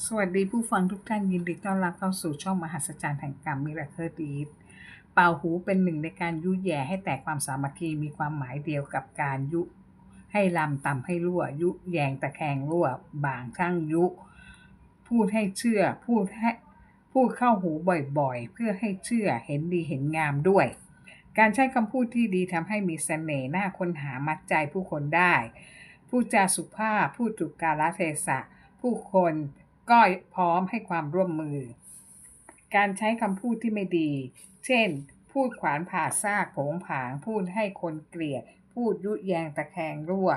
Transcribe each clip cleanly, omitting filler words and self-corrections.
สวัสดีผู้ฟังทุกท่านยินดีต้อนรับเข้าสู่ช่องมหัศจรรย์แห่งกรรมมิราเคิลดีดเป่าหูเป็นหนึ่งในการยุแย่ให้แตกความสามัคคีมีความหมายเดียวกับการยุให้ลำตำให้รั่วยุแยงตะแคงรั่วบ่างช่างยุพูดให้เชื่อพูดเข้าหูบ่อยๆเพื่อให้เชื่อเห็นดีเห็นงามด้วยการใช้คำพูดที่ดีทำให้มีเสน่ห์น่าค้นหามัดใจผู้คนได้พูดจาสุภาพพูดถูกกาลเทศะผู้คนก็พร้อมให้ความร่วมมือการใช้คำพูดที่ไม่ดีเช่นพูดขวานผ่าซากโผงผางพูดให้คนเกลียดพูดยุแยงตะแคงรั่ว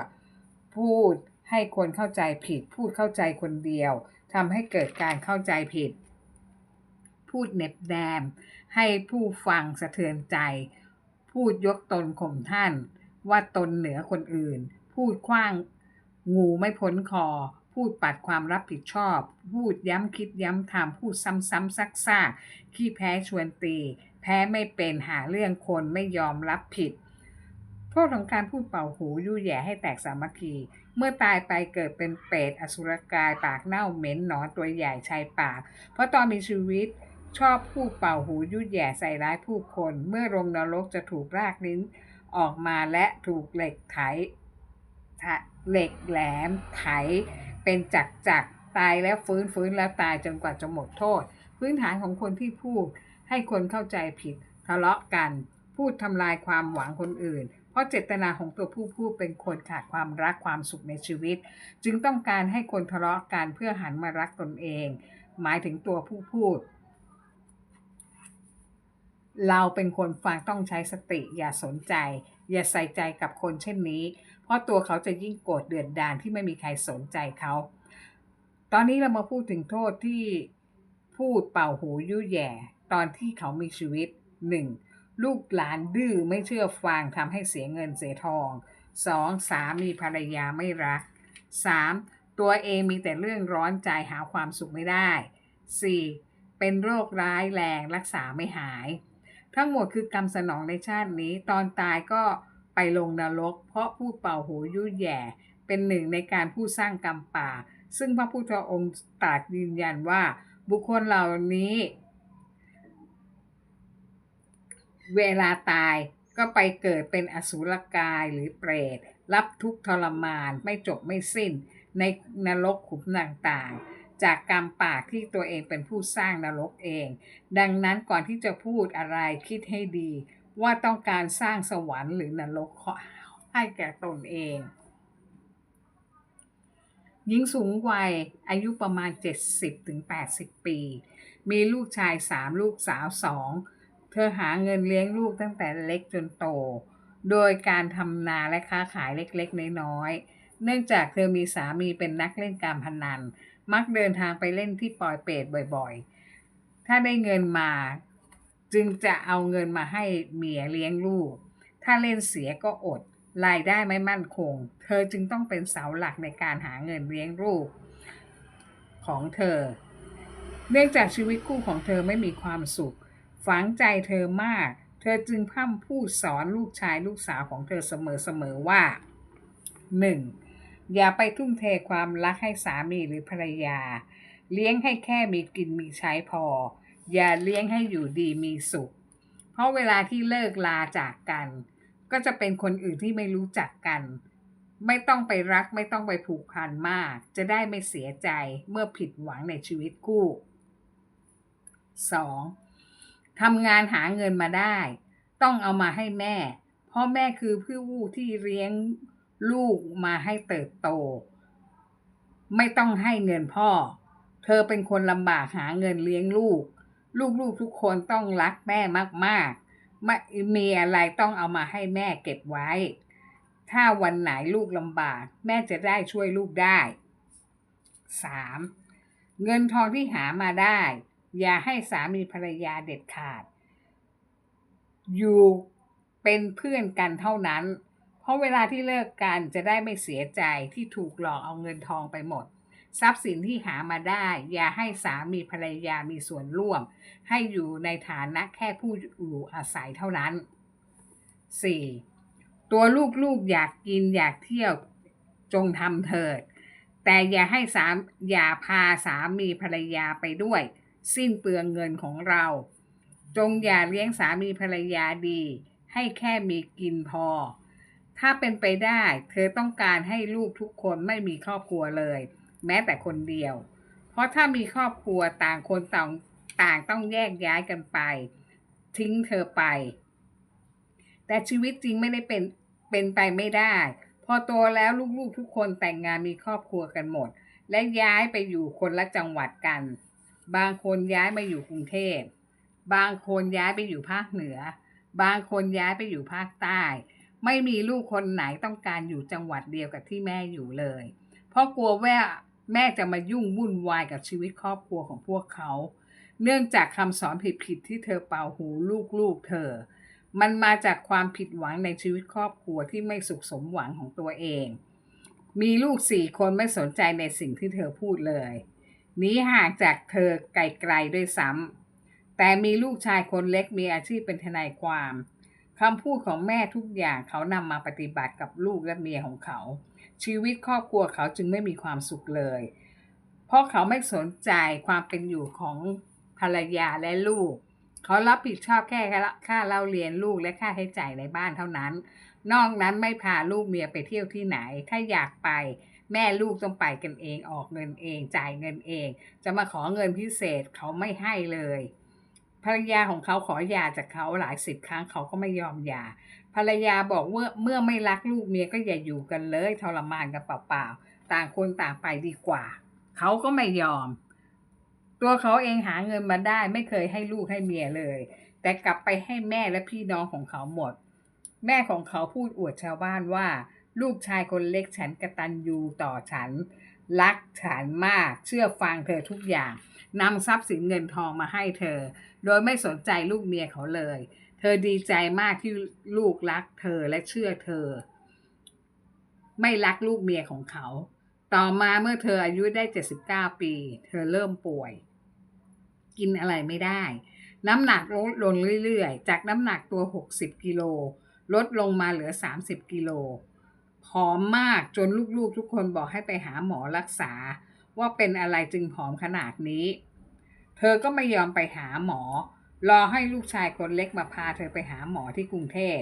พูดให้คนเข้าใจผิดพูดเข้าใจคนเดียวทำให้เกิดการเข้าใจผิดพูดเหน็บแนมให้ผู้ฟังสะเทือนใจพูดยกตนข่มท่านว่าตนเหนือคนอื่นพูดขว้างงูไม่พ้นคอพูดปัดความรับผิดชอบพูดย้ำคิดย้ำทำพูดซ้ำๆซักๆขี้แพ้ชวนตีแพ้ไม่เป็นหาเรื่องคนไม่ยอมรับผิดโทษของการพูดเป่าหูยุ่ยแย่ให้แตกสามัคคีเมื่อตายไปเกิดเป็นเปรตอสุรกายปากเน่าเหม็นหนอนตัวใหญ่ชายปากเพราะตอนมีชีวิตชอบพูดเป่าหูยุ่ยแย่ใส่ร้ายผู้คนเมื่อลงนรกจะถูกรากลิ้นออกมาและถูกเหล็กไถเหล็กแหลมไถเป็นจักตายแล้วฟื้นแล้วตายจนกว่าจะหมดโทษพื้นฐานของคนที่พูดให้คนเข้าใจผิดทะเลาะกันพูดทำลายความหวังคนอื่นเพราะเจตนาของตัวผู้พูดเป็นคนขาดความรักความสุขในชีวิตจึงต้องการให้คนทะเลาะกันเพื่อหันมารักตนเองหมายถึงตัวผู้พูดเราเป็นคนฟังต้องใช้สติอย่าสนใจอย่าใส่ใจกับคนเช่นนี้เพราะตัวเขาจะยิ่งโกรธเดือดดาลที่ไม่มีใครสนใจเขาตอนนี้เรามาพูดถึงโทษที่พูดเป่าหูยุ่ยแย่ตอนที่เขามีชีวิต 1. ลูกหลานดื้อไม่เชื่อฟังทำให้เสียเงินเสียทอง 2. สามีภรรยาไม่รัก 3. ตัวเองมีแต่เรื่องร้อนใจหาความสุขไม่ได้ 4. เป็นโรคร้ายแรงรักษาไม่หายทั้งหมดคือกรรมสนองในชาตินี้ตอนตายก็ไปลงนรกเพราะพูดเป่าหูยุ่ยแย่เป็นหนึ่งในการผู้สร้างกรรมป่าซึ่งพระพุทธองค์ตรัสยืนยันว่าบุคคลเหล่านี้เวลาตายก็ไปเกิดเป็นอสุรกายหรือเปรตรับทุกข์ทรมานไม่จบไม่สิ้นในนรกขุมต่างๆจากกรรมป่าที่ตัวเองเป็นผู้สร้างนรกเองดังนั้นก่อนที่จะพูดอะไรคิดให้ดีว่าต้องการสร้างสวรรค์หรือนรกให้แก่ตนเองหญิงสูงวัยอายุประมาณ70-80ปีมีลูกชาย3ลูกสาว2เธอหาเงินเลี้ยงลูกตั้งแต่เล็กจนโตโดยการทำนาและค้าขายเล็กๆน้อยๆเนื่องจากเธอมีสามีเป็นนักเล่นการพนันมักเดินทางไปเล่นที่ปอยเปตบ่อยๆถ้าได้เงินมาจึงจะเอาเงินมาให้เมียเลี้ยงลูกถ้าเล่นเสียก็อดรายได้ไม่มั่นคงเธอจึงต้องเป็นเสาหลักในการหาเงินเลี้ยงลูกของเธอเนื่องจากชีวิตคู่ของเธอไม่มีความสุขฝังใจเธอมากเธอจึงพร่ำพูดสอนลูกชายลูกสาวของเธอเสมอว่า 1. อย่าไปทุ่มเทความรักให้สามีหรือภรรยาเลี้ยงให้แค่มีกินมีใช้พออย่าเลี้ยงให้อยู่ดีมีสุขเพราะเวลาที่เลิกลาจากกันก็จะเป็นคนอื่นที่ไม่รู้จักกันไม่ต้องไปรักไม่ต้องไปผูกพันมากจะได้ไม่เสียใจเมื่อผิดหวังในชีวิตคู่ 2. ทำงานหาเงินมาได้ต้องเอามาให้แม่เพราะแม่คือผู้ที่เลี้ยงลูกมาให้เติบโตไม่ต้องให้เงินพ่อเธอเป็นคนลำบากหาเงินเลี้ยงลูกลูกๆทุกคนต้องรักแม่มากๆไม่มีอะไรต้องเอามาให้แม่เก็บไว้ถ้าวันไหนลูกลำบากแม่จะได้ช่วยลูกได้ 3. เงินทองที่หามาได้อย่าให้สามีภรรยาเด็ดขาดอยู่เป็นเพื่อนกันเท่านั้นเพราะเวลาที่เลิกกันจะได้ไม่เสียใจที่ถูกหลอกเอาเงินทองไปหมดทรัพย์สินที่หามาได้อย่าให้สามีภรรยามีส่วนร่วมให้อยู่ในฐานะแค่ผู้อยู่อาศัยเท่านั้น 4. ตัวลูกๆอยากกินอยากเที่ยวจงทำเถิด แต่อย่าพาสามีภรรยาไปด้วยสิ้นเปลืองเงินของเราจงอย่าเลี้ยงสามีภรรยาดีให้แค่มีกินพอถ้าเป็นไปได้เธอต้องการให้ลูกทุกคนไม่มีครอบครัวเลยแม้แต่คนเดียวเพราะถ้ามีครอบครัวต่างคนต่างต้องแยกย้ายกันไปทิ้งเธอไปแต่ชีวิตจริงไม่ได้เป็นไปไม่ได้พอโตแล้วลูกๆทุกคนแต่งงานมีครอบครัวกันหมดและย้ายไปอยู่คนละจังหวัดกันบางคนย้ายมาอยู่กรุงเทพบางคนย้ายไปอยู่ภาคเหนือบางคนย้ายไปอยู่ภาคใต้ไม่มีลูกคนไหนต้องการอยู่จังหวัดเดียวกับที่แม่อยู่เลยเพราะกลัวว่าแม่จะมายุ่งวุ่นวายกับชีวิตครอบครัวของพวกเขาเนื่องจากคำสอนผิดๆที่เธอเป่าหูลูกๆเธอมันมาจากความผิดหวังในชีวิตครอบครัวที่ไม่สุขสมหวังของตัวเองมีลูก4 คนไม่สนใจในสิ่งที่เธอพูดเลยหนีห่างจากเธอไกลๆด้วยซ้ำแต่มีลูกชายคนเล็กมีอาชีพเป็นทนายความคำพูดของแม่ทุกอย่างเขานำมาปฏิบัติกับลูกและเมียของเขาชีวิตครอบครัวเขาจึงไม่มีความสุขเลยเพราะเขาไม่สนใจความเป็นอยู่ของภรรยาและลูกเขารับผิดชอบแค่ค่าเล่าเรียนลูกและค่าใช้จ่ายในบ้านเท่านั้นนอกนั้นไม่พาลูกเมียไปเที่ยวที่ไหนถ้าอยากไปแม่ลูกต้องไปกันเองออกเงินเองจ่ายเงินเองจะมาขอเงินพิเศษเขาไม่ให้เลยภรรยาของเขาขอหย่าจากเขาหลาย10 ครั้งเขาก็ไม่ยอมหย่าภรรยาบอกว่าเมื่อไม่รักลูกเมียก็อย่าอยู่กันเลยทรมานกันเปล่าๆต่างคนต่างไปดีกว่าเขาก็ไม่ยอมตัวเขาเองหาเงินมาได้ไม่เคยให้ลูกให้เมียเลยแต่กลับไปให้แม่และพี่น้องของเขาหมดแม่ของเขาพูดอวดชาวบ้านว่าลูกชายคนเล็กฉันกตัญญูต่อฉันรักฉันมากเชื่อฟังเธอทุกอย่างนำทรัพย์สินเงินทองมาให้เธอโดยไม่สนใจลูกเมียเขาเลยเธอดีใจมากที่ลูกรักเธอและเชื่อเธอไม่รักลูกเมียของเขาต่อมาเมื่อเธออายุได้79 ปีเธอเริ่มป่วยกินอะไรไม่ได้น้ำหนักลดลงเรื่อยๆจากน้ำหนักตัว60 กิโลลดลงมาเหลือ30 กิโลผอมมากจนลูกๆทุกคนบอกให้ไปหาหมอรักษาว่าเป็นอะไรจึงผอมขนาดนี้เธอก็ไม่ยอมไปหาหมอรอให้ลูกชายคนเล็กมาพาเธอไปหาหมอที่กรุงเทพ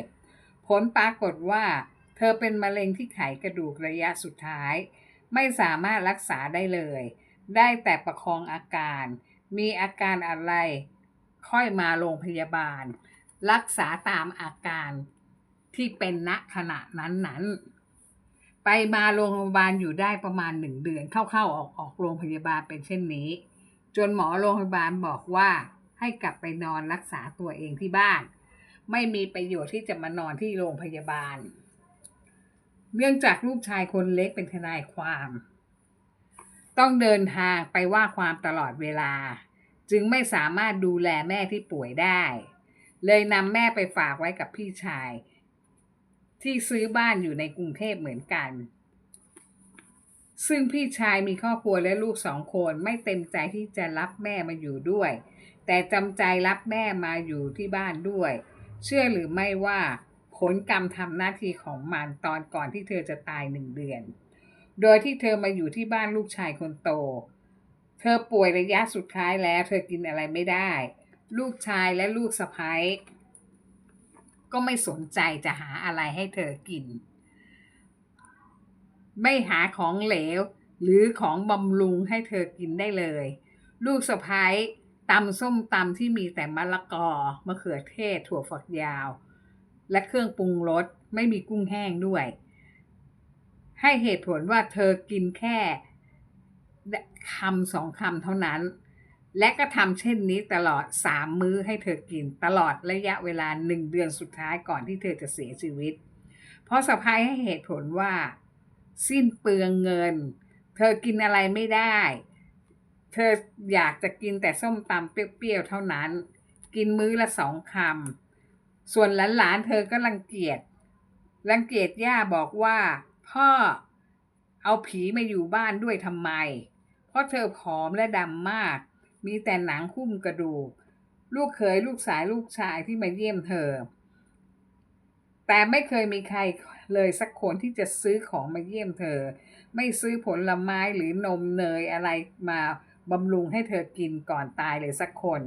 ผลปรากฏว่าเธอเป็นมะเร็งที่ไขกระดูกระยะสุดท้ายไม่สามารถรักษาได้เลยได้แต่ประคองอาการมีอาการอะไรค่อยมาโรงพยาบาลรักษาตามอาการที่เป็นณขณะนั้นไปมาโรงพยาบาลอยู่ได้ประมาณ1 เดือนเข้าๆออกโรงพยาบาลเป็นเช่นนี้จนหมอโรงพยาบาลบอกว่าให้กลับไปนอนรักษาตัวเองที่บ้านไม่มีประโยชน์ที่จะมานอนที่โรงพยาบาลเนื่องจากลูกชายคนเล็กเป็นทนายความต้องเดินทางไปว่าความตลอดเวลาจึงไม่สามารถดูแลแม่ที่ป่วยได้เลยนำแม่ไปฝากไว้กับพี่ชายที่ซื้อบ้านอยู่ในกรุงเทพเหมือนกันซึ่งพี่ชายมีครอบครัวและลูก2 คนไม่เต็มใจที่จะรับแม่มาอยู่ด้วยแต่จำใจรับแม่มาอยู่ที่บ้านด้วยเชื่อหรือไม่ว่าผลกรรมทำหน้าที่ของมันตอนก่อนที่เธอจะตาย1 เดือนโดยที่เธอมาอยู่ที่บ้านลูกชายคนโตเธอป่วยระยะสุดท้ายแล้วเธอกินอะไรไม่ได้ลูกชายและลูกสะใภ้ก็ไม่สนใจจะหาอะไรให้เธอกินไม่หาของเหลวหรือของบำรุงให้เธอกินได้เลยลูกสะใภ้ตำส้มตำที่มีแต่มะละกอมะเขือเทศถั่วฝักยาวและเครื่องปรุงรสไม่มีกุ้งแห้งด้วยให้เหตุผลว่าเธอกินแค่1-2 คำเท่านั้นและก็ทำเช่นนี้ตลอด3 มื้อให้เธอกินตลอดระยะเวลา1 เดือนสุดท้ายก่อนที่เธอจะเสียชีวิตเพราะสะใภ้ให้เหตุผลว่าสิ้นเปลืองเงินเธอกินอะไรไม่ได้เธออยากจะกินแต่ส้มตำเปรี้ยวๆเท่านั้นกินมื้อละ2 คำส่วนหลานๆเธอก็รังเกียจย่าบอกว่าพ่อเอาผีมาอยู่บ้านด้วยทำไมเพราะเธอผอมและดำมากมีแต่หนังหุ้มกระดูกลูกเขยลูกสายลูกชายที่มาเยี่ยมเธอแต่ไม่เคยมีใคร เลยสักคนที่จะซื้อของมาเยี่ยมเธอไม่ซื้อผลไม้หรือนมเนยอะไรมาบำรุงให้เธอกินก่อนตายเลยสักคน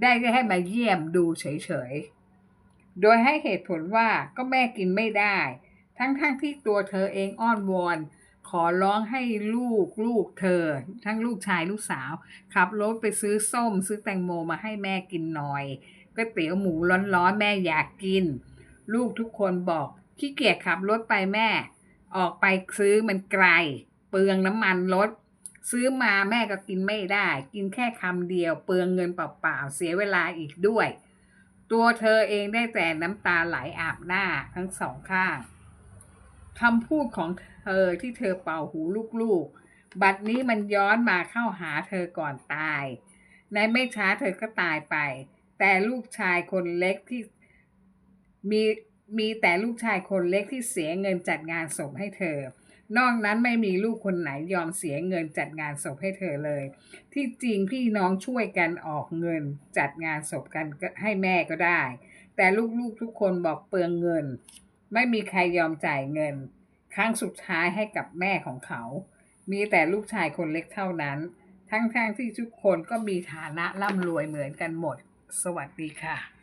ได้ก็ให้มาเยี่ยมดูเฉยๆโดยให้เหตุผลว่าก็แม่กินไม่ได้ทั้งที่ตัวเธอเองอ้อนวอนขอร้องให้ลูกเธอทั้งลูกชายลูกสาวขับรถไปซื้อส้มซื้อแตงโมมาให้แม่กินหน่อยก๋วยเตี๋ยวหมูร้อนๆแม่อยากกินลูกทุกคนบอกขี้เกียจขับรถไปแม่ออกไปซื้อมันไกลเปลืองน้ำมันรถซื้อมาแม่ก็กินไม่ได้กินแค่คำเดียวเปลืองเงินเปล่าๆเสียเวลาอีกด้วยตัวเธอเองได้แต่น้ำตาไหลอาบหน้าทั้งสองข้าง คำพูดของเธอที่เธอเป่าหูลูกๆ บัดนี้มันย้อนมาเข้าหาเธอก่อนตาย ในไม่ช้าเธอก็ตายไป แต่ลูกชายคนเล็กที่มีมีแต่ลูกชายคนเล็กที่เสียเงินจัดงานศพให้เธอ นอกนั้นไม่มีลูกคนไหนยอมเสียเงินจัดงานศพให้เธอเลย ที่จริงพี่น้องช่วยกันออกเงินจัดงานศพกันให้แม่ก็ได้ แต่ลูกๆทุกคนบอกเปลืองเงิน ไม่มีใครยอมจ่ายเงินครั้งสุดท้ายให้กับแม่ของเขา มีแต่ลูกชายคนเล็กเท่านั้น ทั้งๆที่ทุกคนก็มีฐานะร่ำรวยเหมือนกันหมด สวัสดีค่ะ